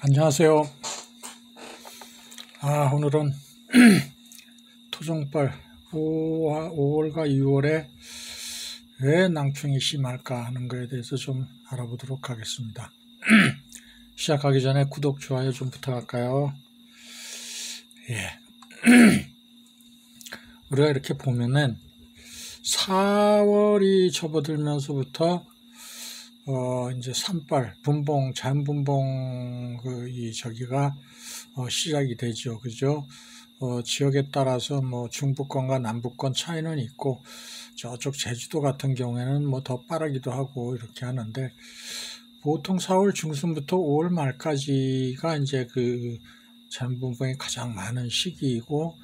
안녕하세요. 오늘은 토종벌 5월과 6월에 왜 낭충이 심할까 하는 것에 대해서 좀 알아보도록 하겠습니다. 시작하기 전에 구독, 좋아요 좀 부탁할까요? 우리가 이렇게 보면은 4월이 접어들면서부터 이제 산발, 분봉, 자연분봉 저기가 시작이 되죠. 그죠? 지역에 따라서 뭐 중부권과 남부권 차이는 있고, 저쪽 제주도 같은 경우에는 뭐 더 빠르기도 하고 이렇게 하는데, 보통 4월 중순부터 5월 말까지가 이제 그 자연분봉이 가장 많은 시기이고,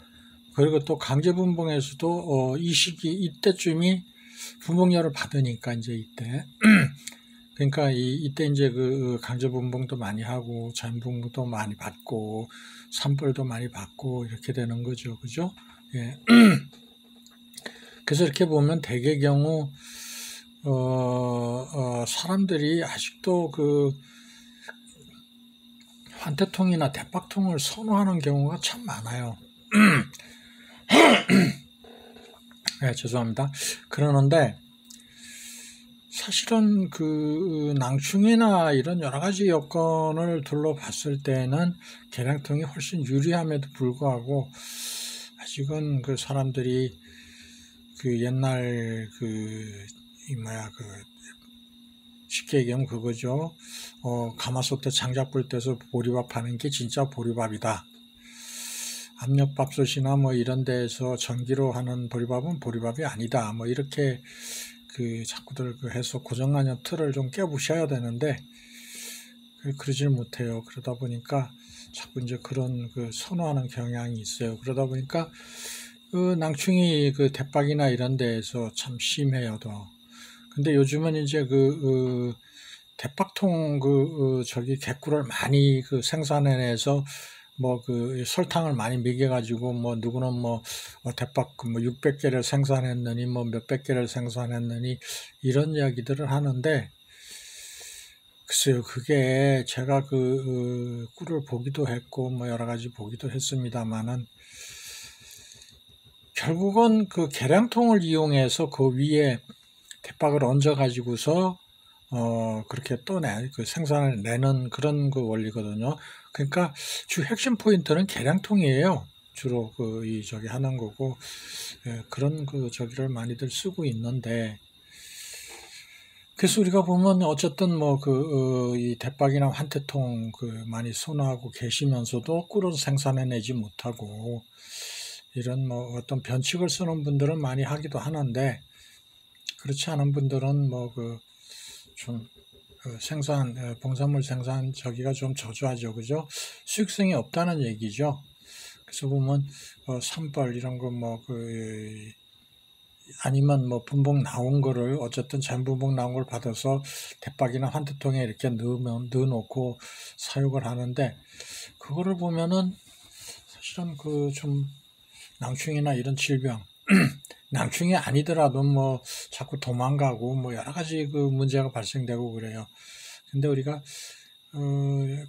그리고 또 강제분봉에서도 이 시기, 이때쯤이 분봉열을 받으니까 이제 이때. 그러니까 이때 이제 그 강제분봉도 많이 하고 자연분봉도 많이 받고 산불도 많이 받고 이렇게 되는 거죠. 그죠? 예. 그래서 이렇게 보면 대개 경우 사람들이 아직도 그 환태통이나 대박통을 선호하는 경우가 참 많아요. 네, 죄송합니다. 그러는데 사실은 그 낭충이나 이런 여러 가지 여건을 둘러봤을 때는 계량통이 훨씬 유리함에도 불구하고 아직은 그 사람들이 그 옛날 쉽게 얘기하면 그거죠. 가마솥에 장작불 떼서 보리밥 하는 게 진짜 보리밥이다. 압력밥솥이나 뭐 이런 데에서 전기로 하는 보리밥은 보리밥이 아니다. 뭐 이렇게 자꾸들 해서 고정관념 틀을 좀 깨부셔야 되는데, 그러질 못해요. 그러다 보니까 자꾸 이제 그런 선호하는 경향이 있어요. 그러다 보니까 낭충이 대박이나 이런 데에서 참 심해요, 더. 근데 요즘은 이제 대박통 저기 객구를 많이 생산해내서 뭐 설탕을 많이 먹여가지고 뭐 누구는 뭐 대박 뭐 600개를 생산했느니 뭐 몇백 개를 생산했느니 이런 이야기들을 하는데, 글쎄요, 그게 제가 꿀을 보기도 했고 뭐 여러 가지 보기도 했습니다만은 결국은 계량통을 이용해서 그 위에 대박을 얹어 가지고서 그렇게 생산을 내는 그런 원리거든요. 그러니까 주 핵심 포인트는 계량통이에요. 주로 저기 하는 거고, 그런 저기를 많이들 쓰고 있는데, 그래서 우리가 보면 어쨌든 뭐 이 대박이나 환태통 많이 선호하고 계시면서도 꿀은 생산해내지 못하고, 이런 뭐 어떤 변칙을 쓰는 분들은 많이 하기도 하는데, 그렇지 않은 분들은 뭐 봉산물 생산 저기가 좀 저조하죠. 그죠? 수익성이 없다는 얘기죠. 그래서 보면, 산벌 이런 거 아니면 뭐 분봉 나온 거를 어쨌든 전분봉 나온 걸 받아서 대박이나 환태통에 이렇게 넣어놓고 사육을 하는데, 그거를 보면은 사실은 좀 낭충이나 이런 질병, 낭충이 아니더라도 뭐 자꾸 도망가고 뭐 여러 가지 문제가 발생되고 그래요. 근데 우리가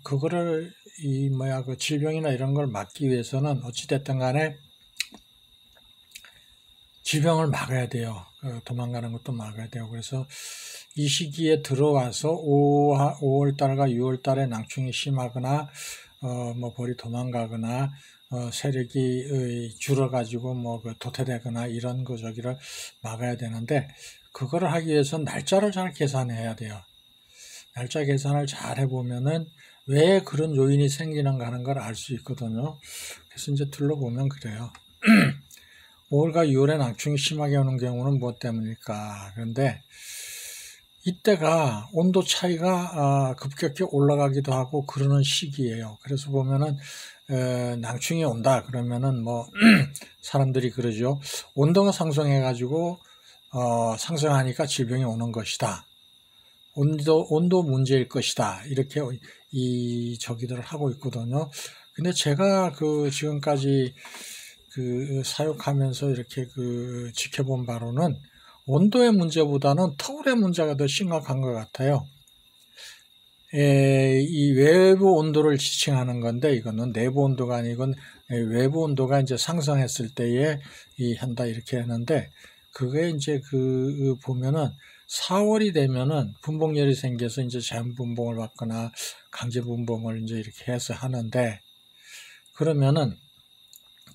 그거를 질병이나 이런 걸 막기 위해서는 어찌됐든 간에 질병을 막아야 돼요. 도망가는 것도 막아야 돼요. 그래서 이 시기에 들어와서 5월 달과 6월 달에 낭충이 심하거나 뭐 벌이 도망가거나 세력이 줄어가지고 뭐 도태되거나 이런 저기를 막아야 되는데, 그거를 하기 위해서 날짜를 잘 계산해야 돼요. 날짜 계산을 잘 해보면은 왜 그런 요인이 생기는가 하는 걸 알 수 있거든요. 그래서 이제 둘러보면 그래요. 5월과 6월에 낭충이 심하게 오는 경우는 무엇 때문일까? 그런데 이때가 온도 차이가 급격히 올라가기도 하고 그러는 시기예요. 그래서 보면은 낭충이 온다 그러면은 뭐 사람들이 그러죠. 온도가 상승해가지고 상승하니까 질병이 오는 것이다. 온도 문제일 것이다. 이렇게 저기들을 하고 있거든요. 근데 제가 지금까지 사육하면서 이렇게 지켜본 바로는 온도의 문제보다는 터울의 문제가 더 심각한 것 같아요. 이 외부 온도를 지칭하는 건데, 이거는 내부 온도가 아니고 외부 온도가 이제 상승했을 때에 한다 이렇게 하는데, 그게 이제 보면은 4월이 되면은 분봉열이 생겨서 이제 자연분봉을 받거나 강제분봉을 이제 이렇게 해서 하는데, 그러면은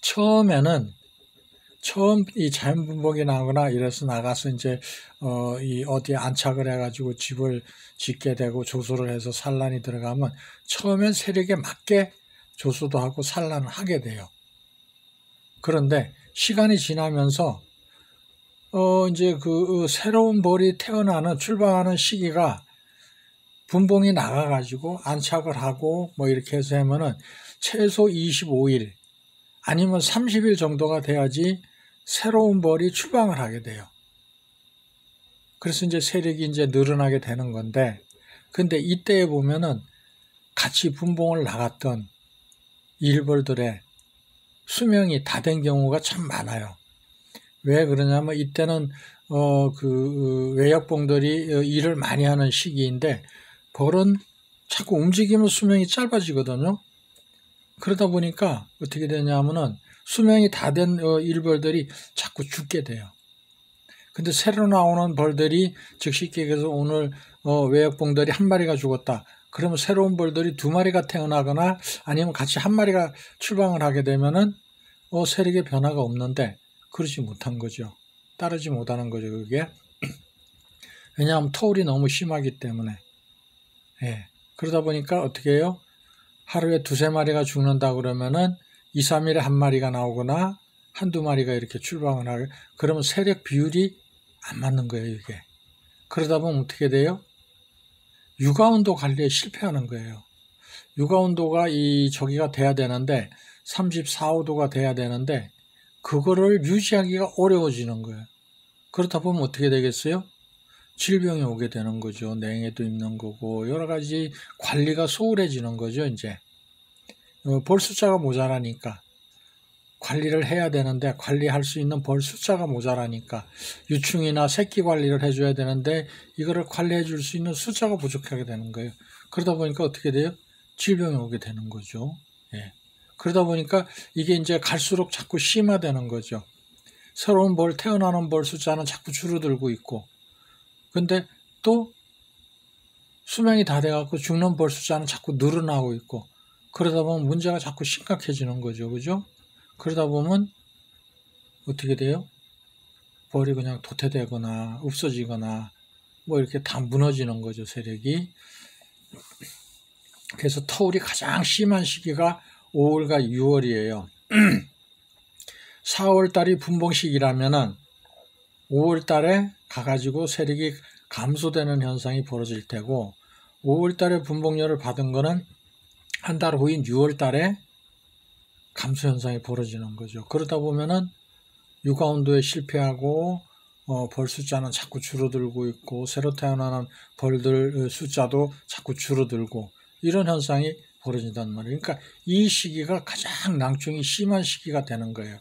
처음 이 자연분봉이 나거나 이래서 나가서 이제 이 어디에 안착을 해가지고 집을 짓게 되고 조소를 해서 산란이 들어가면 처음엔 세력에 맞게 조소도 하고 산란을 하게 돼요. 그런데 시간이 지나면서 이제 새로운 벌이 태어나는 출방하는 시기가 분봉이 나가가지고 안착을 하고 뭐 이렇게 해서 하면은 최소 25일 아니면 30일 정도가 돼야지 새로운 벌이 출방을 하게 돼요. 그래서 이제 세력이 이제 늘어나게 되는 건데, 근데 이때에 보면은 같이 분봉을 나갔던 일벌들의 수명이 다 된 경우가 참 많아요. 왜 그러냐면 이때는 외역봉들이 일을 많이 하는 시기인데 벌은 자꾸 움직이면 수명이 짧아지거든요. 그러다 보니까 어떻게 되냐면은 수명이 다 된 일벌들이 자꾸 죽게 돼요. 근데 새로 나오는 벌들이 즉 쉽게 얘기해서 오늘 외역봉들이 한 마리가 죽었다. 그러면 새로운 벌들이 두 마리가 태어나거나 아니면 같이 한 마리가 출방을 하게 되면은 세력의 변화가 없는데 그러지 못한 거죠. 따르지 못하는 거죠, 그게. 왜냐하면 터울이 너무 심하기 때문에. 예. 그러다 보니까 어떻게 해요? 하루에 두세 마리가 죽는다 그러면은 2, 3일에 한 마리가 나오거나 한두 마리가 이렇게 출방을 하게, 그러면 세력 비율이 안 맞는 거예요, 이게. 그러다 보면 어떻게 돼요? 육아온도 관리에 실패하는 거예요. 육아온도가 저기가 돼야 되는데 34, 5도가 돼야 되는데 그거를 유지하기가 어려워지는 거예요. 그렇다 보면 어떻게 되겠어요? 질병이 오게 되는 거죠. 냉해도 있는 거고 여러 가지 관리가 소홀해지는 거죠. 이제 벌 숫자가 모자라니까 관리를 해야 되는데 관리할 수 있는 벌 숫자가 모자라니까 유충이나 새끼 관리를 해줘야 되는데 이거를 관리해 줄 수 있는 숫자가 부족하게 되는 거예요. 그러다 보니까 어떻게 돼요? 질병이 오게 되는 거죠. 예. 그러다 보니까 이게 이제 갈수록 자꾸 심화되는 거죠. 새로운 벌, 태어나는 벌 숫자는 자꾸 줄어들고 있고, 근데 또 수명이 다 돼갖고 죽는 벌 숫자는 자꾸 늘어나고 있고, 그러다 보면 문제가 자꾸 심각해지는 거죠. 그죠? 그러다 보면 어떻게 돼요? 벌이 그냥 도태되거나 없어지거나 뭐 이렇게 다 무너지는 거죠, 세력이. 그래서 터울이 가장 심한 시기가 5월과 6월이에요. 4월 달이 분봉식이라면은 5월 달에 가가지고 세력이 감소되는 현상이 벌어질 테고 5월 달에 분봉열을 받은 거는 한 달 후인 6월 달에 감소 현상이 벌어지는 거죠. 그러다 보면은 육아온도에 실패하고 벌 숫자는 자꾸 줄어들고 있고 새로 태어나는 벌들 숫자도 자꾸 줄어들고 이런 현상이 벌어진단 말이에요. 그러니까 이 시기가 가장 낭충이 심한 시기가 되는 거예요.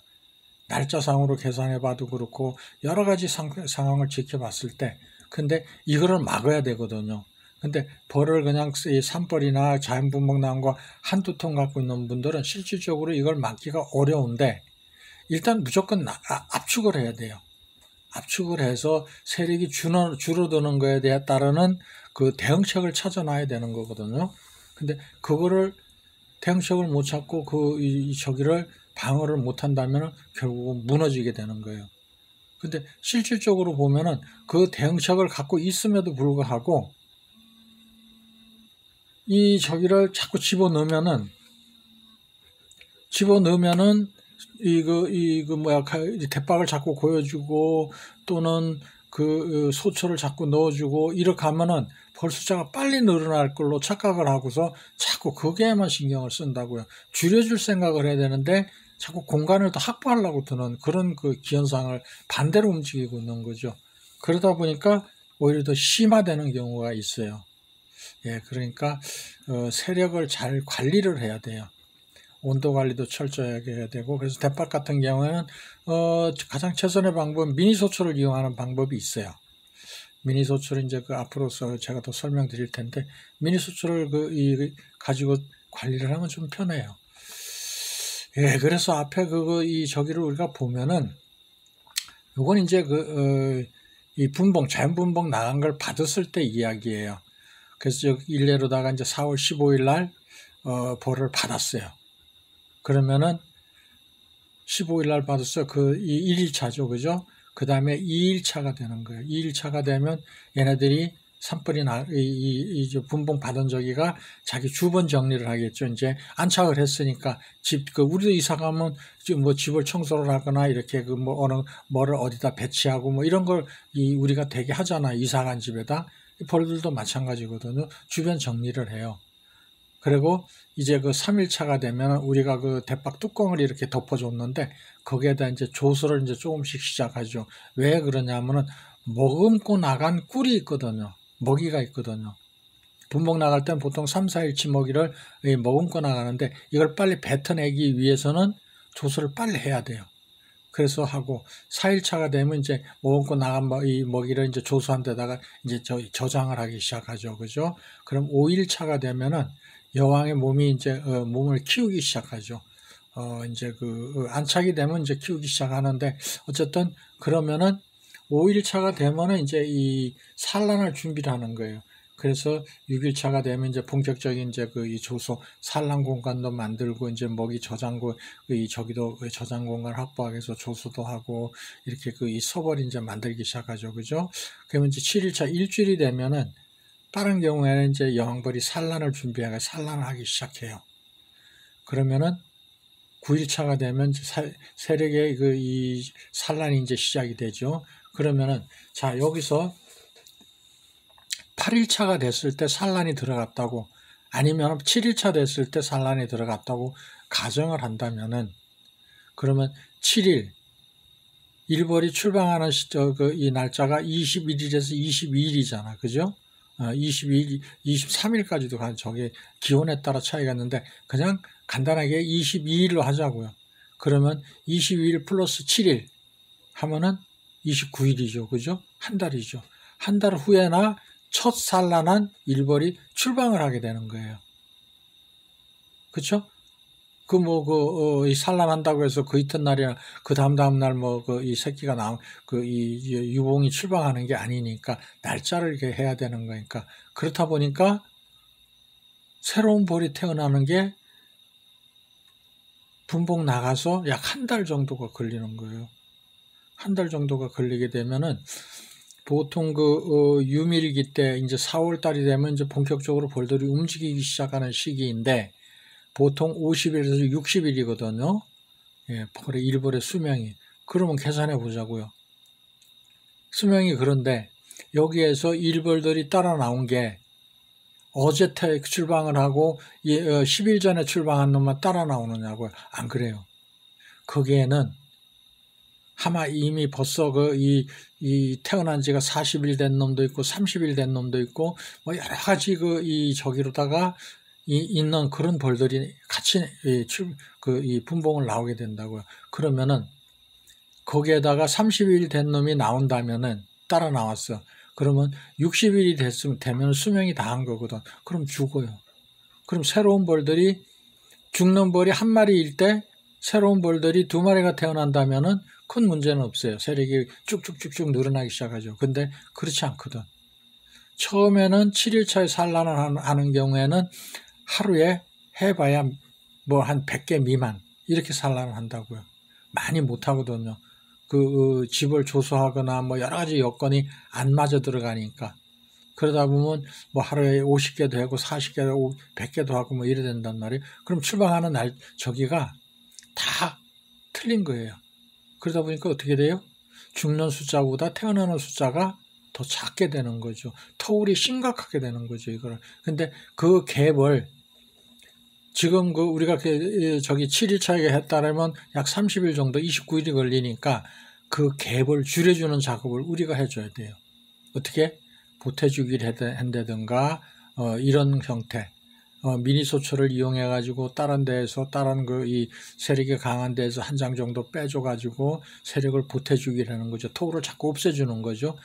날짜상으로 계산해 봐도 그렇고 여러 가지 상황을 지켜봤을 때 근데 이거를 막아야 되거든요. 근데 벌을 그냥 산벌이나 자연분봉 나온 거 한두 통 갖고 있는 분들은 실질적으로 이걸 막기가 어려운데 일단 무조건 압축을 해야 돼요. 압축을 해서 세력이 줄어드는 거에 따르는 그 대응책을 찾아놔야 되는 거거든요. 근데 그거를 대응책을 못 찾고 저기를 방어를 못 한다면 결국은 무너지게 되는 거예요. 근데 실질적으로 보면은 그 대응책을 갖고 있음에도 불구하고 저기를 자꾸 집어넣으면은 대박을 자꾸 고여주고 또는 소초를 자꾸 넣어주고 이렇게 하면은 벌 숫자가 빨리 늘어날 걸로 착각을 하고서 자꾸 거기에만 신경을 쓴다고요. 줄여줄 생각을 해야 되는데 자꾸 공간을 더 확보하려고 드는 그런 기현상을 반대로 움직이고 있는 거죠. 그러다 보니까 오히려 더 심화되는 경우가 있어요. 예, 그러니까 세력을 잘 관리를 해야 돼요. 온도 관리도 철저하게 해야 되고 그래서 대박 같은 경우에는 가장 최선의 방법은 미니 소초를 이용하는 방법이 있어요. 미니 소출을 이제 그 앞으로서 제가 더 설명드릴 텐데, 미니 소출을 가지고 관리를 하면 좀 편해요. 예, 그래서 앞에 저기를 우리가 보면은, 요건 이제 이 자연 분봉 나간 걸 받았을 때 이야기예요. 그래서 일례로다가 이제 4월 15일 날, 벌을 받았어요. 그러면은 15일 날 받았어. 이 1일차죠. 그죠? 그 다음에 2일차가 되는 거예요. 2일차가 되면 얘네들이 산불이 분봉 받은 저기가 자기 주번 정리를 하겠죠. 이제 안착을 했으니까 우리도 이사 가면 뭐 집을 청소를 하거나 이렇게 뭐를 어디다 배치하고 뭐 이런 걸 우리가 되게 하잖아요. 이사 간 집에다. 벌들도 마찬가지거든요. 주변 정리를 해요. 그리고 이제 3일차가 되면 우리가 대박 뚜껑을 이렇게 덮어줬는데 거기에다 이제 조수를 이제 조금씩 시작하죠. 왜 그러냐면은 머금고 나간 꿀이 있거든요. 먹이가 있거든요. 분봉 나갈 땐 보통 3, 4일치 먹이를 머금고 나가는데 이걸 빨리 뱉어내기 위해서는 조수를 빨리 해야 돼요. 그래서 하고 4일차가 되면 이제 머금고 나간 이 먹이를 이제 조수한 데다가 이제 저장을 하기 시작하죠. 그죠? 그럼 5일차가 되면은 여왕의 몸이 이제 몸을 키우기 시작하죠. 이제 안착이 되면 이제 키우기 시작하는데 어쨌든 그러면은 5일차가 되면은 이제 이 산란할 준비를 하는 거예요. 그래서 6일차가 되면 이제 본격적인 이제 이 조소 산란 공간도 만들고 이제 먹이 저장고 저기도 저장 공간 확보하기 위해서 조수도 하고 이렇게 이 서벌 이제 만들기 시작하죠. 그죠? 그러면 이제 7일차 일주일이 되면은 다른 경우에는 이제 여왕벌이 산란을 준비하고 산란을 하기 시작해요. 그러면은 9일차가 되면 세력의 이 산란이 이제 시작이 되죠. 그러면은 자 여기서 8일차가 됐을 때 산란이 들어갔다고 아니면 7일차 됐을 때 산란이 들어갔다고 가정을 한다면은 그러면 7일 일벌이 출방하는 이 날짜가 21일에서 22일이잖아. 그죠? 22일, 23일까지도 저게 기온에 따라 차이가 있는데 그냥 간단하게 22일로 하자고요. 그러면 22일 플러스 7일 하면은 29일이죠. 그죠? 한 달이죠. 한 달 후에나 첫 산란한 일벌이 출방을 하게 되는 거예요. 그쵸? 이 산란한다고 해서 그 이튿날이나 그 다음 날 이 새끼가 이 유봉이 출방하는 게 아니니까 날짜를 이렇게 해야 되는 거니까 그렇다 보니까 새로운 벌이 태어나는 게 분봉 나가서 약 한 달 정도가 걸리는 거예요. 한 달 정도가 걸리게 되면은 보통 유밀기 때 이제 4월 달이 되면 이제 본격적으로 벌들이 움직이기 시작하는 시기인데 보통 50일에서 60일이거든요. 예, 벌의 일벌의 수명이. 그러면 계산해 보자고요. 수명이 그런데 여기에서 일벌들이 따라 나온 게 어제 출방을 하고 10일 전에 출방한 놈만 따라 나오느냐고요. 안 그래요. 거기에는 아마 이미 벌써 이 태어난 지가 40일 된 놈도 있고 30일 된 놈도 있고 뭐 여러 가지 저기로다가 있는 그런 벌들이 같이 이 분봉을 나오게 된다고요. 그러면은 거기에다가 30일 된 놈이 나온다면은 따라 나왔어. 그러면 60일이 되면 수명이 다 한 거거든. 그럼 죽어요. 그럼 새로운 벌들이 죽는 벌이 한 마리일 때 새로운 벌들이 두 마리가 태어난다면은 큰 문제는 없어요. 세력이 쭉쭉쭉쭉 늘어나기 시작하죠. 근데 그렇지 않거든. 처음에는 7일차에 산란을 하는 경우에는 하루에 해봐야 뭐 한 100개 미만 이렇게 산란을 한다고요. 많이 못 하거든요. 집을 조소하거나 뭐 여러 가지 여건이 안 맞아 들어가니까. 그러다 보면 뭐 하루에 50개도 하고 40개도 하고 100개도 하고 뭐 이래 된단 말이에요. 그럼 출방하는 저기가 다 틀린 거예요. 그러다 보니까 어떻게 돼요? 죽는 숫자보다 태어나는 숫자가 더 작게 되는 거죠. 터울이 심각하게 되는 거죠, 이거를. 근데 그 갭을 지금 우리가 저기 7일차에 했다라면 약 30일 정도, 29일이 걸리니까 그 갭을 줄여주는 작업을 우리가 해줘야 돼요. 어떻게? 보태주기를 한다든가, 이런 형태. 미니 소철을 이용해 가지고 다른 데에서 다른 이 세력이 강한 데에서 한 장 정도 빼줘 가지고 세력을 보태주기를 하는 거죠. 토우를 자꾸 없애주는 거죠.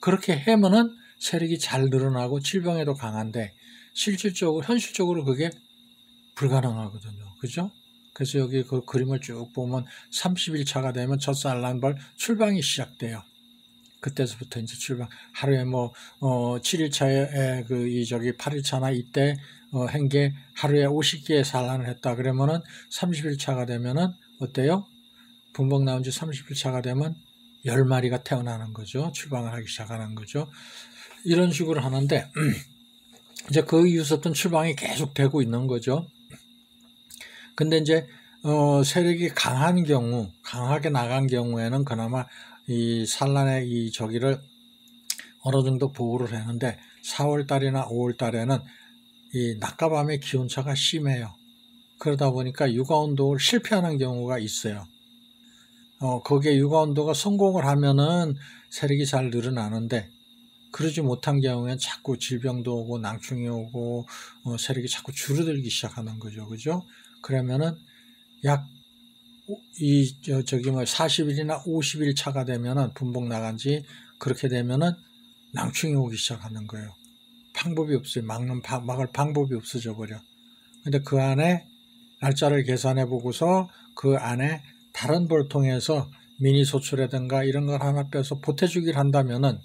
그렇게 하면은 세력이 잘 늘어나고 질병에도 강한데 실질적으로 현실적으로 그게 불가능하거든요. 그죠? 그래서 여기 그 그림을 쭉 보면 30일차가 되면 젖산란벌 출방이 시작돼요. 그때서부터 이제 출방, 하루에 7일차에 8일차나 이때 한 게 하루에 50개의 산란을 했다. 그러면은 30일차가 되면은 어때요? 분봉 나온 지 30일차가 되면 10마리가 태어나는 거죠. 출방을 하기 시작하는 거죠. 이런 식으로 하는데, 이제 그 이후부터 출방이 계속 되고 있는 거죠. 근데 이제 세력이 강한 경우, 강하게 나간 경우에는 그나마 이 산란의 이 저기를 어느 정도 보호를 하는데 4월 달이나 5월 달에는 이 낮과 밤의 기온차가 심해요. 그러다 보니까 육아운동을 실패하는 경우가 있어요. 거기에 육아운동가 성공을 하면은 세력이 잘 늘어나는데 그러지 못한 경우에는 자꾸 질병도 오고 낭충이 오고 세력이 자꾸 줄어들기 시작하는 거죠. 그죠? 그러면은 약 40일이나 50일 차가 되면은 분봉 나간 지 그렇게 되면은 낭충이 오기 시작하는 거예요. 방법이 없어요. 막을 방법이 없어져 버려. 근데 그 안에 날짜를 계산해 보고서 그 안에 다른 볼통에서 미니 소출이라든가 이런 걸 하나 빼서 보태주기를 한다면은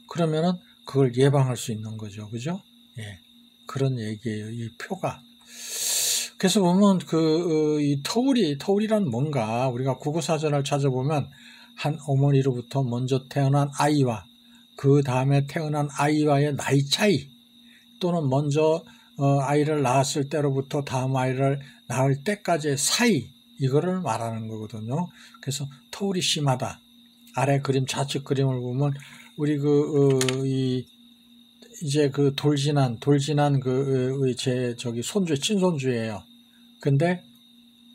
그러면은 그걸 예방할 수 있는 거죠. 그죠? 예. 그런 얘기예요. 이 표가. 그래서 보면 이 터울이란 뭔가 우리가 국어사전을 찾아보면 한 어머니로부터 먼저 태어난 아이와 그 다음에 태어난 아이와의 나이 차이 또는 먼저 아이를 낳았을 때로부터 다음 아이를 낳을 때까지의 사이 이거를 말하는 거거든요. 그래서 터울이 심하다. 아래 그림 좌측 그림을 보면 우리 이제 그 돌진한 제 손주 친손주예요. 근데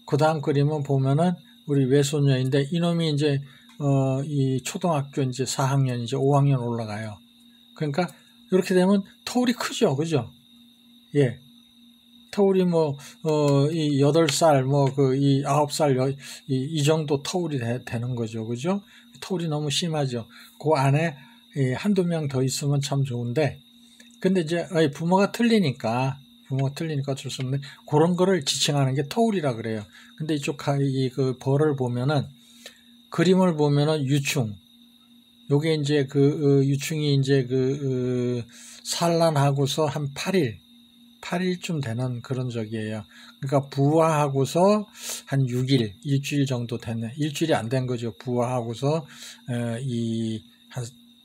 그 다음 그림은 보면은 우리 외손녀인데 이놈이 이제 이 초등학교 이제 4학년 이제 5학년 올라가요. 그러니까 이렇게 되면 터울이 크죠. 그죠? 예. 터울이 이 8살, 이 9살, 이 정도 터울이 되는 거죠. 그죠? 터울이 너무 심하죠. 그 안에 한두 명 더 있으면 참 좋은데, 근데 이제 부모가 틀리니까 어쩔 수 없는데, 그런 거를 지칭하는 게 터울이라 그래요. 근데 이쪽 그 벌을 보면은, 그림을 보면은 유충. 요게 이제 유충이 이제 산란하고서 한 8일쯤 되는 그런 적이에요. 그러니까 부화하고서 한 6일, 일주일 정도 됐네. 일주일이 안 된 거죠. 부화하고서 한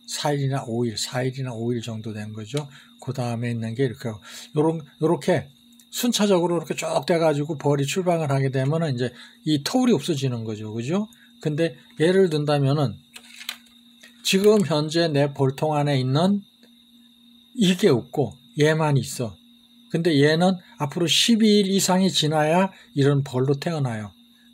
4일이나 5일 정도 된 거죠. 그 다음에 있는 게 요렇게 순차적으로 이렇게 쭉 돼가지고 벌이 출방을 하게 되면은 이제 이 터울이 없어지는 거죠. 그죠? 근데 예를 든다면은 지금 현재 내 볼통 안에 있는 이게 없고 얘만 있어. 근데 얘는 앞으로 12일 이상이 지나야 이런 벌로 태어나요.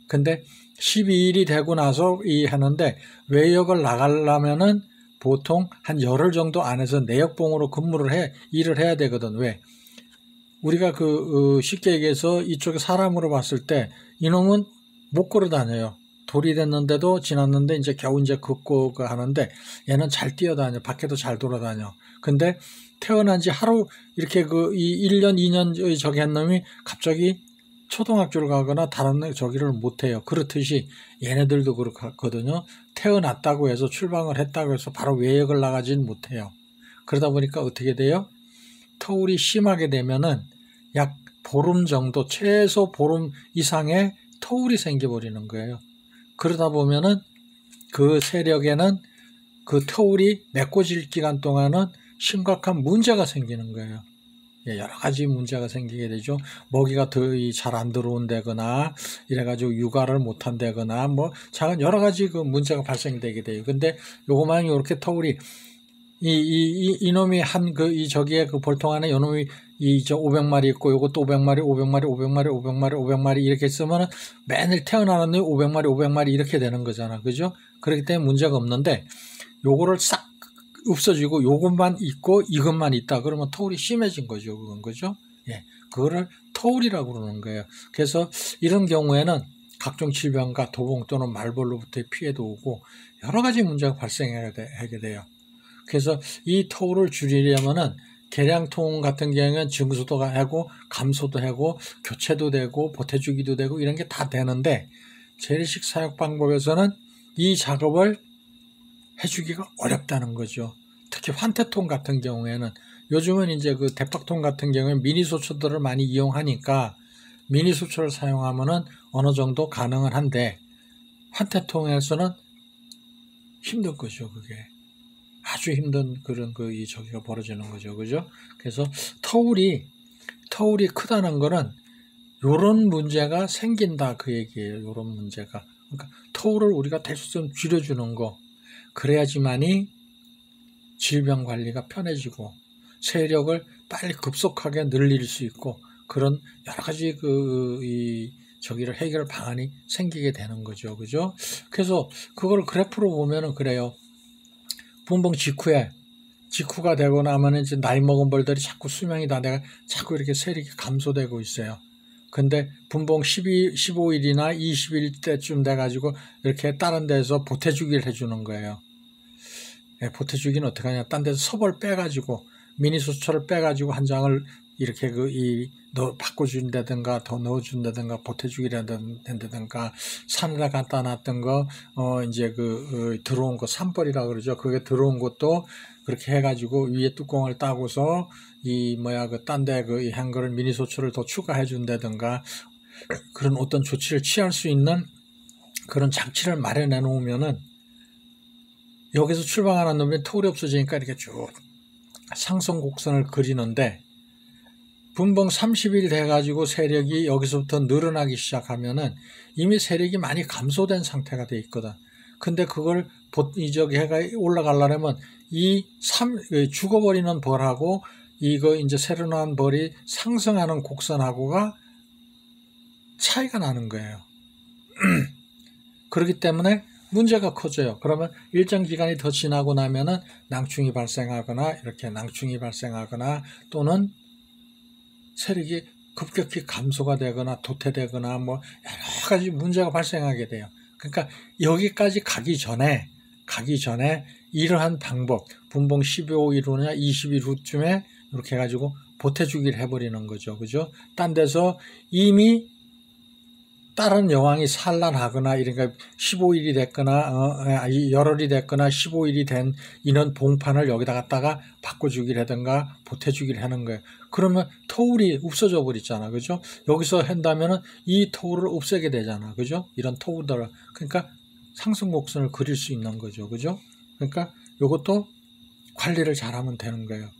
근데 12일이 되고 나서 하는데 외역을 나가려면은 보통 한 열흘 정도 안에서 내역봉으로 일을 해야 되거든. 왜? 우리가 쉽게 얘기해서 이쪽에 사람으로 봤을 때 이놈은 못 걸어 다녀요. 돌이 됐는데도 지났는데 이제 겨우 이제 걷고 하는데 얘는 잘 뛰어다녀. 밖에도 잘 돌아다녀. 근데 태어난 지 하루 이렇게 1년, 2년 저기 한 놈이 갑자기 초등학교를 가거나 다른 저기를 못해요. 그렇듯이 얘네들도 그렇거든요. 태어났다고 해서 출방을 했다고 해서 바로 외역을 나가진 못해요. 그러다 보니까 어떻게 돼요? 터울이 심하게 되면은 약 보름 정도, 최소 보름 이상의 터울이 생겨버리는 거예요. 그러다 보면은 그 세력에는 그 터울이 메꿔질 기간 동안은 심각한 문제가 생기는 거예요. 여러 가지 문제가 생기게 되죠. 먹이가 더 잘 안 들어온다거나 이래가지고 육아를 못 한다거나 작은 여러 가지 그 문제가 발생되게 돼요. 근데 요거만 이렇게 터울이 이놈이 저기에 그 볼통 안에 요놈이 500마리 있고 요것도 500마리 이렇게 있으면은 매일 태어나는 놈이 500마리 이렇게 되는 거잖아. 그죠? 그렇기 때문에 문제가 없는데 요거를 싹 없어지고 요것만 있고 이것만 있다 그러면 터울이 심해진 거죠. 그죠? 예. 그거를 터울이라고 그러는 거예요. 그래서 이런 경우에는 각종 질병과 도봉 또는 말벌로부터의 피해도 오고 여러 가지 문제가 발생하게 돼요. 그래서 이 토를 줄이려면은 계량통 같은 경우에는 증수도 하고 감소도 하고 교체도 되고 보태주기도 되고 이런 게 다 되는데 재래식 사육 방법에서는 이 작업을 해주기가 어렵다는 거죠. 특히 환태통 같은 경우에는 요즘은 이제 그 대박통 같은 경우에 미니 소초들을 많이 이용하니까 미니 소초를 사용하면은 어느 정도 가능은 한데 환태통에서는 힘든 거죠. 그게 아주 힘든 그런 이 저기가 벌어지는 거죠. 그죠? 그래서 터울이 크다는 거는 요런 문제가 생긴다 그 얘기예요. 요런 문제가. 그러니까 터울을 우리가 대충 좀 줄여주는 거. 그래야지만이 질병 관리가 편해지고 세력을 빨리 급속하게 늘릴 수 있고 그런 여러 가지 저기를 해결 방안이 생기게 되는 거죠. 그죠? 그래서 그걸 그래프로 보면은 그래요. 분봉 직후가 되고 나면은 이제 나이 먹은 벌들이 자꾸 수명이 다 내가 자꾸 이렇게 세력이 감소되고 있어요. 근데 분봉 15일이나 20일 때쯤 돼가지고 이렇게 다른 데서 보태주기를 해주는 거예요. 예, 보태주기는 어떻게 하냐. 딴 데서 섭을 빼가지고 미니 수초를 빼가지고 한 장을 이렇게 바꿔준다든가 더 넣어준다든가 보태주기를 한다든가 산에다 갖다 놨던 거 이제 들어온 거 산벌이라 그러죠. 그게 들어온 것도 그렇게 해가지고 위에 뚜껑을 따고서 딴 데 한 거를 미니 소초를 더 추가해 준다든가 그런 어떤 조치를 취할 수 있는 그런 장치를 마련해 놓으면은 여기서 출발하는 놈이 토울이 없어지니까 이렇게 쭉 상승 곡선을 그리는데 분봉 30일 돼가지고 세력이 여기서부터 늘어나기 시작하면은 이미 세력이 많이 감소된 상태가 돼 있거든. 근데 그걸 해가 올라가려면 죽어버리는 벌하고 이거 이제 새로 나온 벌이 상승하는 곡선하고가 차이가 나는 거예요. 그렇기 때문에 문제가 커져요. 그러면 일정 기간이 더 지나고 나면은 낭충이 발생하거나 또는 세력이 급격히 감소가 되거나 도태되거나 뭐 여러 가지 문제가 발생하게 돼요. 그러니까 여기까지 가기 전에 이러한 방법, 분봉 15일 후나 20일 후쯤에 이렇게 해가지고 보태주기를 해버리는 거죠. 그죠? 딴 데서 이미 다른 여왕이 산란하거나 이러니까 15일이 됐거나 열흘이 됐거나 15일이 된 이런 봉판을 여기다 갖다가 바꿔주기를 하든가 보태주기를 하는 거예요. 그러면 토울이 없어져 버리잖아. 그죠? 여기서 한다면은 이 토울을 없애게 되잖아. 그죠? 이런 토울들. 그러니까 상승곡선을 그릴 수 있는 거죠. 그죠? 그러니까 이것도 관리를 잘하면 되는 거예요.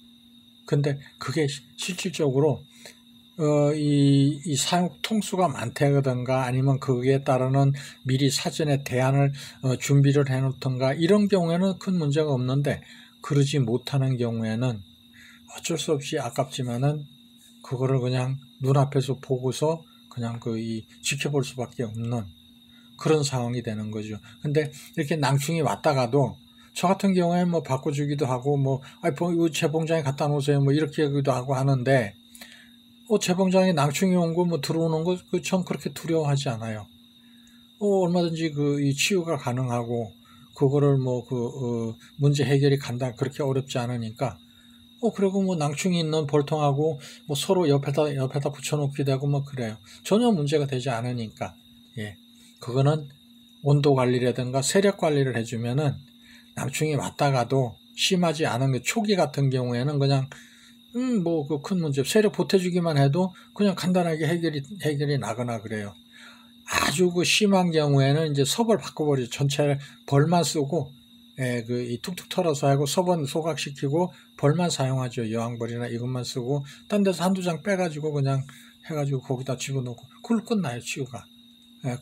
근데 그게 실질적으로 이 사육 통수가 많다든가 아니면 거기에 따르는 미리 사전에 대안을 준비를 해놓던가 이런 경우에는 큰 문제가 없는데 그러지 못하는 경우에는 어쩔 수 없이 아깝지만은 그거를 그냥 눈앞에서 보고서 그냥 지켜볼 수밖에 없는 그런 상황이 되는 거죠. 근데 이렇게 낭충이 왔다가도 저 같은 경우에 뭐 바꿔주기도 하고 재봉장에 갖다 놓으세요 뭐 이렇게 하기도 하고 하는데 재봉장에 낭충이 온 거 들어오는 거 전 그렇게 두려워하지 않아요. 얼마든지 이 치유가 가능하고 그거를 문제 해결이 간다 그렇게 어렵지 않으니까 그리고 낭충이 있는 벌통하고 서로 옆에다 붙여놓기도 하고 그래요. 전혀 문제가 되지 않으니까 예 그거는 온도 관리라든가 세력 관리를 해주면은 낭충이 왔다가도 심하지 않은 게 초기 같은 경우에는 그냥 큰 문제 세력 보태주기만 해도 그냥 간단하게 해결이 나거나 그래요. 아주 심한 경우에는 이제 섭을 바꿔버리죠. 전체 벌만 쓰고 이 툭툭 털어서 하고 섭은 소각시키고 벌만 사용하죠. 여왕벌이나 이것만 쓰고 딴 데서 한두 장 빼가지고 그냥 해가지고 거기다 집어넣고 그걸 끝나요. 치유가.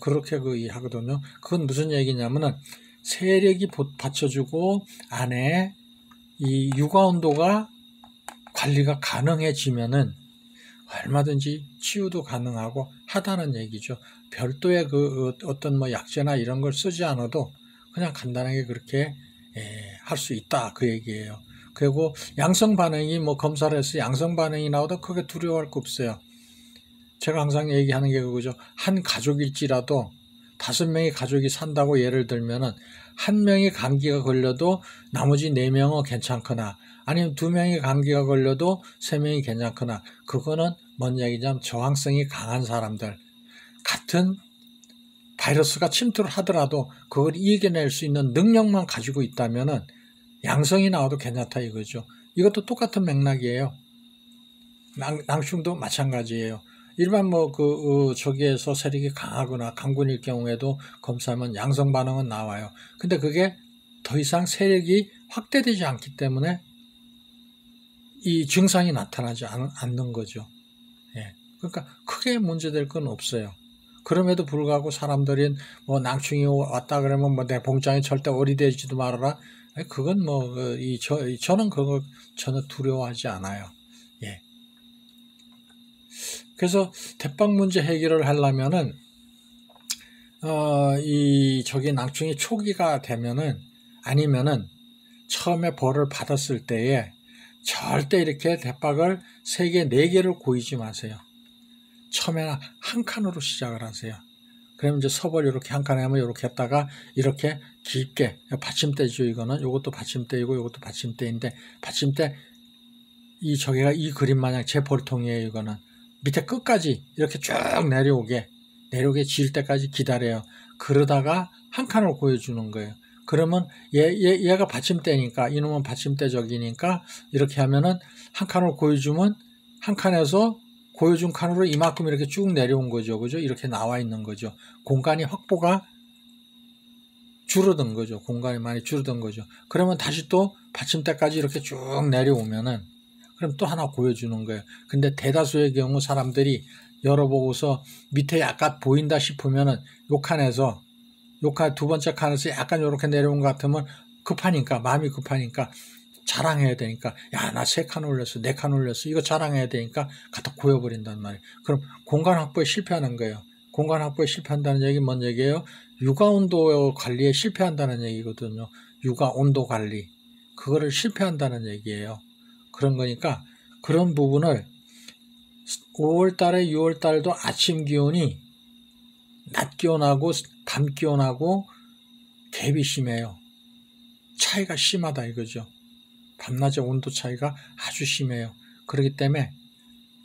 그렇게 하거든요. 그건 무슨 얘기냐면은 세력이 받쳐주고 안에 이 육아온도가 관리가 가능해지면은 얼마든지 치유도 가능하고 하다는 얘기죠. 별도의 어떤 약재나 이런 걸 쓰지 않아도 그냥 간단하게 그렇게 할 수 있다 그 얘기예요. 그리고 양성 반응이 검사를 해서 양성 반응이 나오다 크게 두려워할 거 없어요. 제가 항상 얘기하는 게 그거죠. 한 가족일지라도 5명의 가족이 산다고 예를 들면은 한 명이 감기가 걸려도 나머지 4명은 괜찮거나 아니면 2명이 감기가 걸려도 3명이 괜찮거나 그거는 뭔 얘기냐면 저항성이 강한 사람들 같은 바이러스가 침투를 하더라도 그걸 이겨낼 수 있는 능력만 가지고 있다면은 양성이 나와도 괜찮다 이거죠. 이것도 똑같은 맥락이에요. 낭충도 마찬가지예요. 일반 저기에서 세력이 강하거나 강군일 경우에도 검사하면 양성 반응은 나와요. 근데 그게 더 이상 세력이 확대되지 않기 때문에 이 증상이 나타나지 않는 거죠. 예. 그러니까 크게 문제될 건 없어요. 그럼에도 불구하고 사람들이 낭충이 왔다 그러면 내 봉장에 절대 어리되지도 말아라. 그건 저는 그거 전혀 두려워하지 않아요. 예. 그래서 대빵 문제 해결을 하려면은 저기 낭충이 초기가 되면은 아니면은 처음에 벌을 받았을 때에 절대 이렇게 대박을 3개, 4개를 고이지 마세요. 처음에는 한 칸으로 시작을 하세요. 그러면 이제 섭을 이렇게 한 칸에 하면 이렇게 했다가 이렇게 깊게 받침대죠. 이거는 요것도 받침대이고 요것도 받침대인데 받침대 저기가 이 그림 마냥 제 벌통이에요. 이거는 밑에 끝까지 이렇게 쭉 내려오게 지을 때까지 기다려요. 그러다가 한 칸을 고여주는 거예요. 그러면 얘가 받침대니까 이놈은 받침대적이니까 이렇게 하면은 한 칸을 고여주면 한 칸에서 고여준 칸으로 이만큼 이렇게 쭉 내려온 거죠. 그죠? 이렇게 나와 있는 거죠. 공간이 확보가 줄어든 거죠. 공간이 많이 줄어든 거죠. 그러면 다시 또 받침대까지 이렇게 쭉 내려오면은 그럼 또 하나 고여주는 거예요. 근데 대다수의 경우 사람들이 열어보고서 밑에 약간 보인다 싶으면은 요 칸에서 요 칸 두 번째 칸에서 약간 이렇게 내려온 것 같으면 급하니까 마음이 급하니까 자랑해야 되니까 야 나 3칸 올렸어 4칸 올렸어 이거 자랑해야 되니까 갖다 고여버린단 말이에요. 그럼 공간 확보에 실패하는 거예요. 공간 확보에 실패한다는 얘기는 뭔 얘기예요? 육아 온도 관리에 실패한다는 얘기거든요. 육아 온도 관리 그거를 실패한다는 얘기예요. 그런 거니까 그런 부분을 5월달에 6월달도 아침 기온이 낮 기온하고 밤 기온하고 갭이 심해요. 차이가 심하다 이거죠. 밤낮의 온도 차이가 아주 심해요. 그렇기 때문에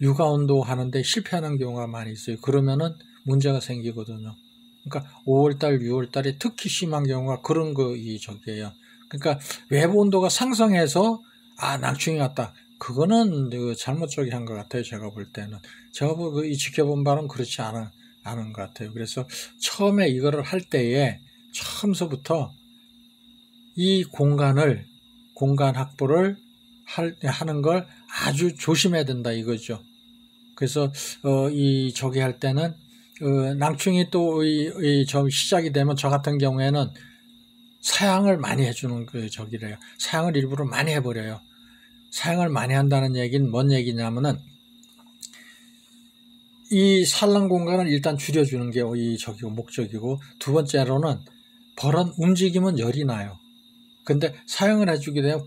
육아 온도 하는데 실패하는 경우가 많이 있어요. 그러면은 문제가 생기거든요. 그러니까 5월달, 6월달에 특히 심한 경우가 그런 저기예요. 그러니까 외부 온도가 상승해서 낭충이 왔다. 그거는 잘못 저기한 것 같아요. 제가 볼 때는. 제가 지켜본 바는 그렇지 않은 것 같아요. 그래서 처음에 이거를 할 때에 처음서부터 이 공간 확보를 하는 걸 아주 조심해야 된다 이거죠. 그래서 저기 할 때는 낭충이 또 시작이 되면 저 같은 경우에는 사양을 많이 해주는 저기래요. 사양을 일부러 많이 해버려요. 사양을 많이 한다는 얘기는 뭔 얘기냐면은 이 산란 공간을 일단 줄여주는 게 저기고 목적이고 두 번째로는 벌은 움직이면 열이 나요. 근데 사용을 해주게 되면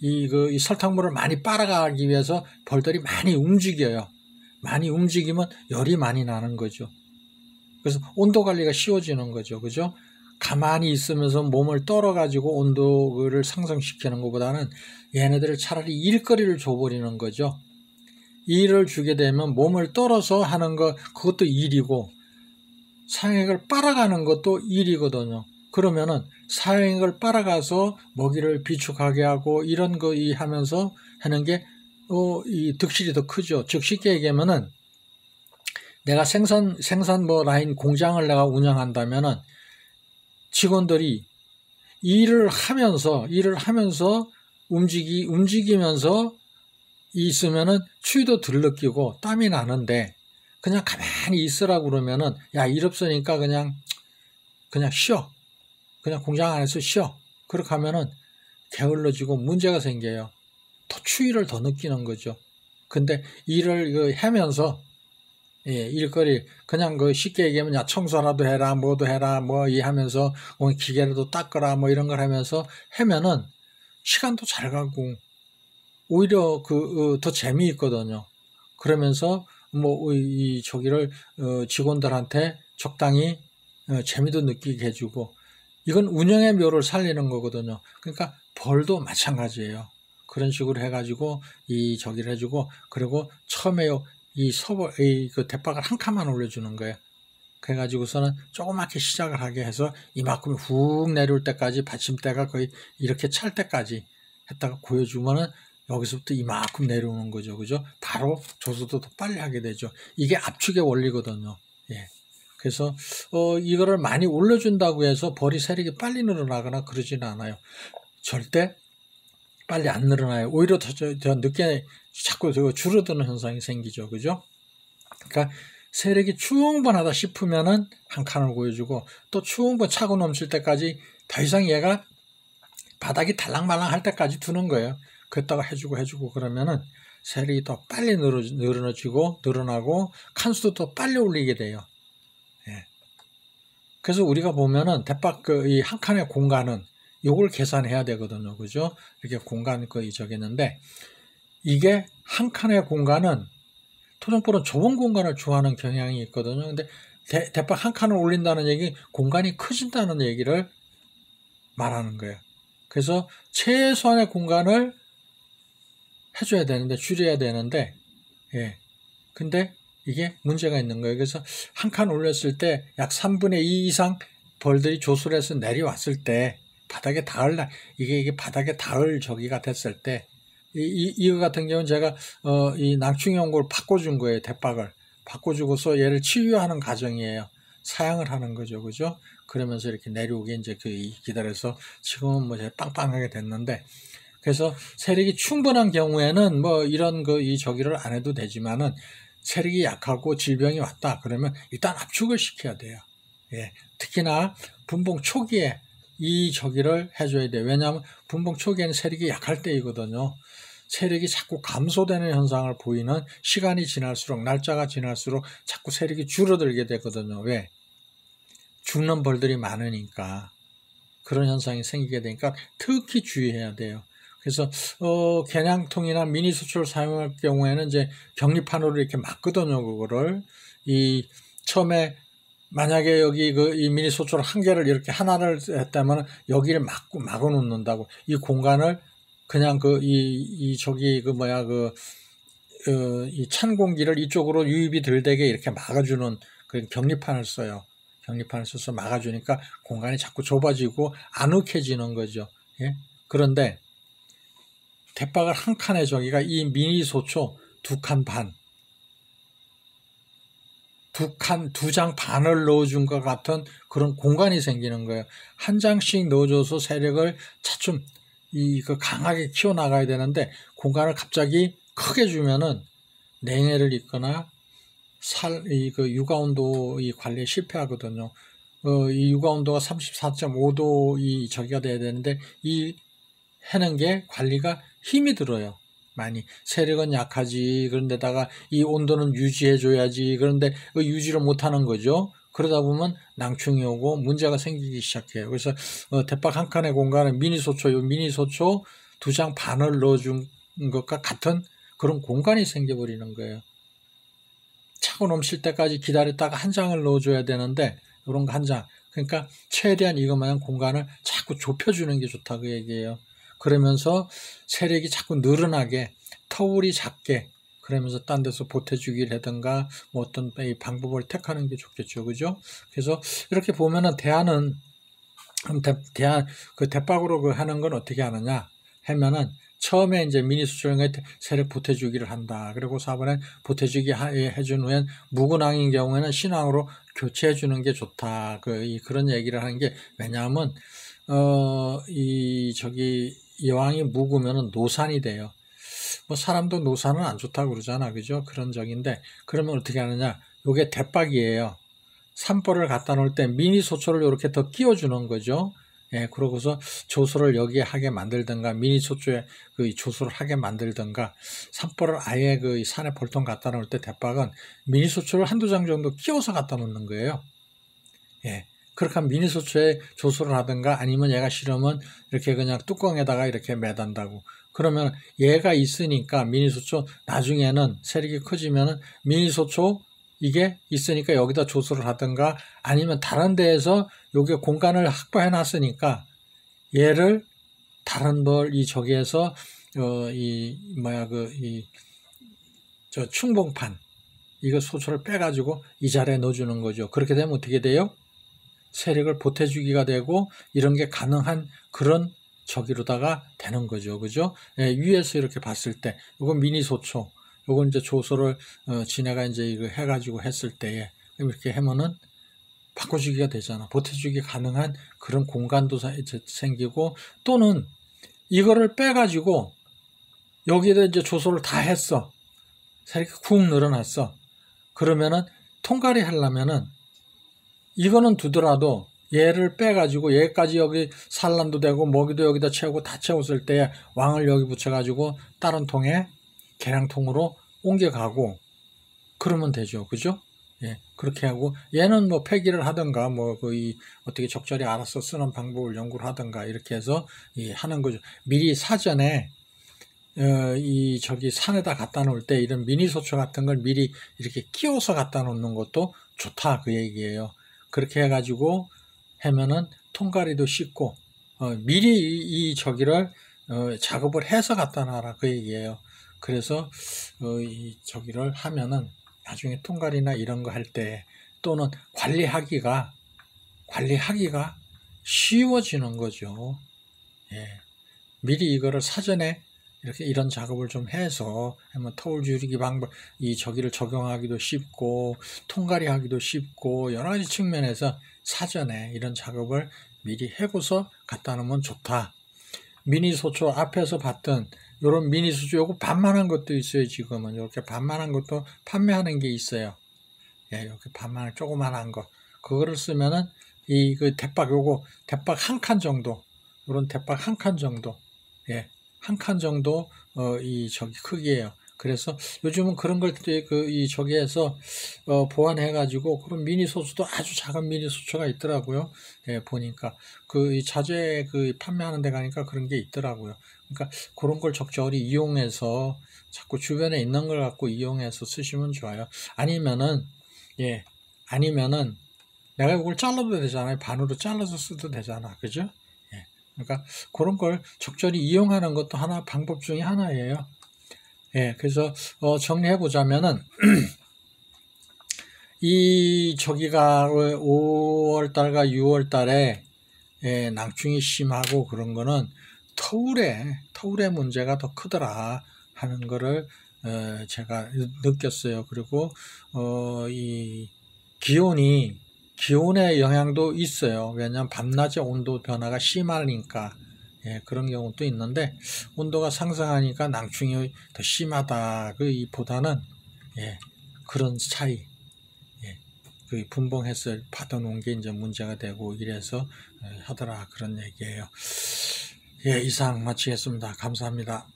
이 설탕물을 많이 빨아가기 위해서 벌들이 많이 움직여요. 많이 움직이면 열이 많이 나는 거죠. 그래서 온도 관리가 쉬워지는 거죠. 그죠? 가만히 있으면서 몸을 떨어가지고 온도를 상승시키는 것보다는 얘네들을 차라리 일거리를 줘버리는 거죠. 일을 주게 되면 몸을 떨어서 하는 거 그것도 일이고 사행액을 빨아가는 것도 일이거든요. 그러면은 사행액을 빨아가서 먹이를 비축하게 하고 이런 거 하면서 하는 게 이 득실이 더 크죠. 즉 쉽게 얘기하면은 내가 생산 라인 공장을 내가 운영한다면은 직원들이 일을 하면서 움직이면서 있으면은 추위도 덜 느끼고 땀이 나는데 그냥 가만히 있으라고 그러면은 야 일 없으니까 그냥 쉬어. 그냥 공장 안에서 쉬어. 그렇게 하면은 게을러지고 문제가 생겨요. 더 추위를 더 느끼는 거죠. 근데 일을 하면서 일거리 그냥 쉽게 얘기하면 야 청소라도 해라 뭐도 해라 하면서 기계라도 닦아라 이런 걸 하면서 하면은 시간도 잘 가고 오히려 더 재미있거든요. 그러면서 저기를 직원들한테 적당히 재미도 느끼게 해주고 이건 운영의 묘를 살리는 거거든요. 그러니까 벌도 마찬가지예요. 그런 식으로 해가지고 저기를 해주고, 그리고 처음에 그 대박을 한 칸만 올려주는 거예요. 그래가지고서는 조그맣게 시작을 하게 해서 이만큼 훅 내려올 때까지 받침대가 거의 이렇게 찰 때까지 했다가 보여주면은 여기서부터 이만큼 내려오는 거죠. 그죠? 바로 조수도 더 빨리 하게 되죠. 이게 압축의 원리거든요. 예. 그래서, 이거를 많이 올려준다고 해서 벌이 세력이 빨리 늘어나거나 그러지는 않아요. 절대 빨리 안 늘어나요. 오히려 더 늦게 자꾸 줄어드는 현상이 생기죠. 그죠? 그러니까 세력이 충분하다 싶으면은 한 칸을 보여주고, 또 충분 차고 넘칠 때까지 더 이상 얘가 바닥이 달랑말랑 할 때까지 두는 거예요. 그랬다가 해주고 그러면은 세력이 더 빨리 늘어나고 칸수도 더 빨리 올리게 돼요. 예. 그래서 우리가 보면은 대박 이 한 칸의 공간은 요걸 계산해야 되거든요. 그죠? 이렇게 공간 저기는데, 이게 한 칸의 공간은 토종벌은 좁은 공간을 좋아하는 경향이 있거든요. 근데 대박 한 칸을 올린다는 얘기, 공간이 커진다는 얘기를 말하는 거예요. 그래서 최소한의 공간을 해줘야 되는데, 줄여야 되는데, 예. 근데 이게 문제가 있는 거예요. 그래서 한 칸 올렸을 때 약 3분의 2 이상 벌들이 조술해서 내려왔을 때, 바닥에 이게 바닥에 닿을 저기가 됐을 때, 이거 같은 경우는 제가, 이 낭충형 걸 바꿔준 거예요. 대박을. 바꿔주고서 얘를 치유하는 과정이에요. 사양을 하는 거죠. 그죠? 그러면서 이렇게 내려오게 이제 기다려서 지금은 뭐 빵빵하게 됐는데, 그래서 세력이 충분한 경우에는 뭐 이런 저기를 안 해도 되지만은, 세력이 약하고 질병이 왔다 그러면 일단 압축을 시켜야 돼요. 예. 특히나 분봉 초기에 저기를 해줘야 돼요. 왜냐하면 분봉 초기에는 세력이 약할 때이거든요. 세력이 자꾸 감소되는 현상을 보이는 시간이 지날수록, 날짜가 지날수록 자꾸 세력이 줄어들게 되거든요. 왜? 죽는 벌들이 많으니까. 그런 현상이 생기게 되니까 특히 주의해야 돼요. 그래서 개량통이나 미니 수초를 사용할 경우에는 이제 격리판으로 이렇게 막거든요. 그거를 처음에 만약에 여기 이 미니 소초를 한 개를 이렇게 하나를 했다면 여기를 막아 놓는다고. 이 공간을 그냥 이 찬 공기를 이쪽으로 유입이 덜 되게 이렇게 막아주는 그 격리판을 써요. 격리판을 써서 막아주니까 공간이 자꾸 좁아지고 아늑해지는 거죠. 예? 그런데 대박을 한 칸에 저기가 이 미니 소초 2칸 반, 두 장 반을 넣어준 것 같은 그런 공간이 생기는 거예요. 한 장씩 넣어줘서 세력을 차츰 강하게 키워나가야 되는데, 공간을 갑자기 크게 주면은 냉해를 입거나 육아온도 관리에 실패하거든요. 이 육아온도가 34.5도 저기가 돼야 되는데, 해는 게 관리가 힘이 들어요. 많이. 세력은 약하지. 그런데다가 이 온도는 유지해줘야지. 그런데 유지를 못하는 거죠. 그러다 보면 낭충이 오고 문제가 생기기 시작해요. 그래서 대박 한 칸의 공간은 미니 소초 2장 반을 넣어준 것과 같은 그런 공간이 생겨버리는 거예요. 차고 넘칠 때까지 기다렸다가 한 장을 넣어줘야 되는데, 이런 거 한 장. 그러니까 최대한 이것마냥 공간을 자꾸 좁혀주는 게 좋다고 얘기해요. 그러면서 세력이 자꾸 늘어나게, 터울이 작게, 그러면서 딴 데서 보태주기를 하든가 뭐 어떤 방법을 택하는 게 좋겠죠. 그죠? 그래서 이렇게 보면은 대안은, 대박으로 하는 건 어떻게 하느냐 하면은, 처음에 이제 미니 수출형에 세력 보태주기를 한다. 그리고 4번에 보태주기 해준 후엔 무근왕인 경우에는 신왕으로 교체해 주는 게 좋다. 그런 얘기를 하는 게, 왜냐하면 여왕이 묵으면은 노산이 돼요. 뭐 사람도 노산은 안 좋다고 그러잖아. 그죠? 그런 적인데, 그러면 어떻게 하느냐? 요게 대박이에요. 산벌을 갖다 놓을 때 미니 소초를 이렇게 더 끼워주는 거죠. 예, 그러고서 조소를 여기에 하게 만들든가, 미니 소초에 조소를 하게 만들든가, 산벌을 아예 산에 볼통 갖다 놓을 때 대박은 미니 소초를 한두 장 정도 끼워서 갖다 놓는 거예요. 예. 그렇게 하면 미니 소초에 조소를 하든가, 아니면 얘가 싫으면 이렇게 그냥 뚜껑에다가 이렇게 매단다고. 그러면 얘가 있으니까 미니 소초, 나중에는 세력이 커지면은 미니 소초 이게 있으니까 여기다 조소를 하든가 아니면 다른 데에서 요게 공간을 확보해 놨으니까 얘를 다른 저기에서 저 충봉판 이거 소초를 빼가지고 이 자리에 넣어주는 거죠. 그렇게 되면 어떻게 돼요? 세력을 보태주기가 되고 이런 게 가능한 그런 저기로다가 되는 거죠. 그죠? 예, 위에서 이렇게 봤을 때 이건 미니 소초, 요건 이제 조소를 지네가 이제 이거 해가지고 했을 때에 이렇게 하면은 바꿔주기가 되잖아. 보태주기 가능한 그런 공간도 생기고 또는 이거를 빼가지고 여기에다 이제 조소를 다 했어. 이렇게 쿡 늘어났어. 그러면은 통갈이 하려면은 이거는 두더라도 얘를 빼가지고 얘까지 여기 산란도 되고 먹이도 여기다 채우고 다 채웠을 때 왕을 여기 붙여가지고 다른 통에 계량통으로 옮겨가고 그러면 되죠. 그죠? 예, 그렇게 하고 얘는 뭐 폐기를 하든가 뭐 거의 어떻게 적절히 알아서 쓰는 방법을 연구를 하든가 이렇게 해서 하는 거죠. 미리 사전에 저기 산에다 갖다 놓을 때 이런 미니 소초 같은 걸 미리 이렇게 끼워서 갖다 놓는 것도 좋다 그 얘기예요. 그렇게 해가지고 하면은 통가리도 쉽고 미리 이 저기를 작업을 해서 갖다 놔라 그 얘기예요. 그래서 이 저기를 하면은 나중에 통갈이나 이런 거 할 때 또는 관리하기가 쉬워지는 거죠. 예. 미리 이거를 사전에 이렇게 이런 작업을 좀 해서 하면 터울 줄이기 방법 이 저기를 적용하기도 쉽고 통갈이 하기도 쉽고 여러 가지 측면에서 사전에 이런 작업을 미리 해고서 갖다 놓으면 좋다. 미니 소초 앞에서 봤던 요런 미니 소초 요거 반만한 것도 있어요. 지금은 이렇게 반만한 것도 판매하는 게 있어요. 예, 이렇게 반만한 조그만한 거 그거를 쓰면은 그 대박 요거 대박 한 칸 정도 요런 대박 한 칸 정도 예, 한 칸 정도 이 저기 크기예요. 그래서 요즘은 그런 걸 저기에서 보완해 가지고 그런 미니 소초도 아주 작은 미니 소초가 있더라고요. 예, 보니까 이 자재 판매하는 데 가니까 그런 게 있더라고요. 그러니까 그런 걸 적절히 이용해서 자꾸 주변에 있는 걸 갖고 이용해서 쓰시면 좋아요. 아니면은 내가 이걸 잘라도 되잖아요. 반으로 잘라서 써도 되잖아. 그죠? 예. 그러니까 그런 걸 적절히 이용하는 것도 방법 중에 하나예요. 예. 그래서 정리해 보자면은 이 저기가 5월달과 6월달에 낭충이 심하고 그런 거는 터울의 문제가 더 크더라 하는 거를 제가 느꼈어요. 그리고 이 기온의 영향도 있어요. 왜냐하면 밤낮의 온도 변화가 심하니까 그런 경우도 있는데 온도가 상승하니까 낭충이 더 심하다. 보다는 그런 차이. 그 분봉해서 받아놓은 게 이제 문제가 되고 이래서 하더라 그런 얘기예요. 예, 이상 마치겠습니다. 감사합니다.